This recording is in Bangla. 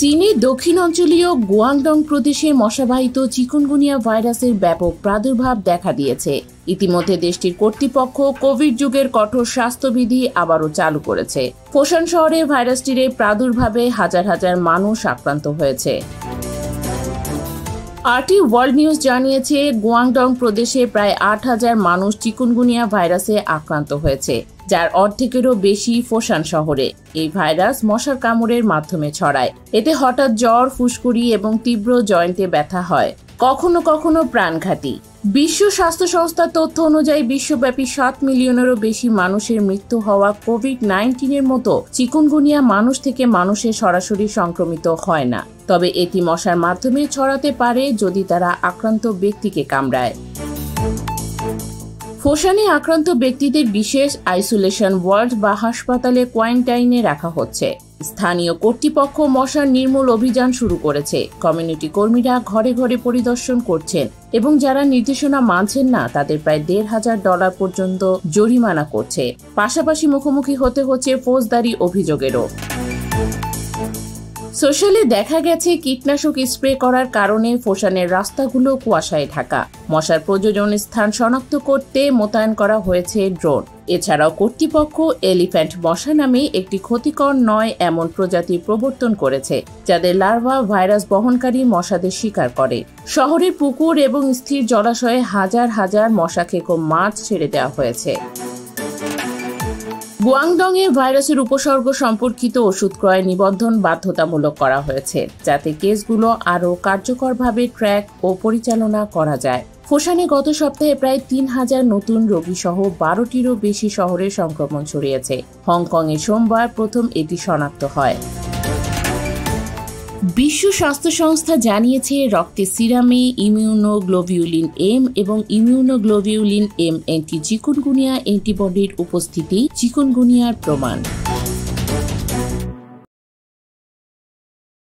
চীনের দক্ষিণাঞ্চলীয় গুয়াংডং প্রদেশে মশাবাহিত চিকুনগুনিয়া ভাইরাসের ব্যাপক প্রাদুর্ভাব দেখা দিয়েছে। ইতিমধ্যে দেশটির কর্তৃপক্ষ কোভিড যুগের কঠোর স্বাস্থ্যবিধি আবারও চালু করেছে। ফোশান শহরে ভাইরাসটির এই প্রাদুর্ভাবে হাজার হাজার মানুষ আক্রান্ত হয়েছে। আরটি ওয়ার্ল্ড নিউজ জানিয়েছে, গুয়াংডং প্রদেশে প্রায় ৮,০০০ মানুষ চিকুনগুনিয়া ভাইরাসে আক্রান্ত হয়েছে, যার অর্ধেকেরও বেশি ফোশান শহরে। এই ভাইরাস মশার কামড়ের মাধ্যমে ছড়ায়। এতে হঠাৎ জ্বর, ফুসকুড়ি এবং তীব্র জয়েন্টে ব্যথা হয়, কখনো কখনো প্রাণঘাতী। বিশ্ব স্বাস্থ্য সংস্থার তথ্য অনুযায়ী বিশ্বব্যাপী ৭ মিলিয়নেরও বেশি মানুষের মৃত্যু হওয়া কোভিড-১৯ মতো চিকুনগুনিয়া মানুষ থেকে মানুষে সরাসরি সংক্রমিত হয় না, তবে এটি মশার মাধ্যমে ছড়াতে পারে যদি তারা আক্রান্ত ব্যক্তিকে কামড়ায়। ফোশানে আক্রান্ত ব্যক্তিদের বিশেষ আইসোলেশন ওয়ার্ড বা হাসপাতালে কোয়ারেন্টাইনে রাখা হচ্ছে। স্থানীয় কর্তৃপক্ষ মশার নির্মূল অভিযান শুরু করেছে। কমিউনিটি কর্মীরা ঘরে ঘরে পরিদর্শন করছেন এবং যারা নির্দেশনা মানছেন না তাদের প্রায় $১৫০০ পর্যন্ত জরিমানা করছে। পাশাপাশি মুখোমুখি হতে হচ্ছে ফৌজদারি অভিযোগেরও। সোশ্যালে দেখা গেছে, কীটনাশক স্প্রে করার কারণে ফোশানের রাস্তাগুলো কুয়াশায় ঢাকা। মশার প্রজনন স্থান শনাক্ত করতে মোতায়েন করা হয়েছে ড্রোন। এছাড়াও কর্তৃপক্ষ এলিফ্যান্ট মশা নামে একটি ক্ষতিকর নয় এমন প্রজাতি প্রবর্তন করেছে, যাদের লার্ভা ভাইরাস বহনকারী মশাদের শিকার করে। শহরের পুকুর এবং স্থির জলাশয়ে হাজার হাজার মশা খেকো মাছ ছেড়ে দেওয়া হয়েছে। গুয়াংডংয়ে ভাইরাসের উপসর্গ সম্পর্কিত ওষুধ ক্রয় নিবন্ধন বাধ্যতামূলক করা হয়েছে, যাতে কেসগুলো আরও কার্যকরভাবে ট্র্যাক ও পরিচালনা করা যায়। ফোশানে গত সপ্তাহে প্রায় ৩,০০০ নতুন রোগী সহ ১২টিরও বেশি শহরে সংক্রমণ ছড়িয়েছে। হংকংয়ে সোমবার প্রথম এটি শনাক্ত হয়। বিশ্ব স্বাস্থ্য সংস্থা জানিয়েছে, রক্তে সিরামে ইমিউনোগ্লোবিউলিন এম এবং ইমিউনোগ্লোবিউলিন এম চিকুনগুনিয়া অ্যান্টিবডির উপস্থিতি চিকুনগুনিয়ার প্রমাণ।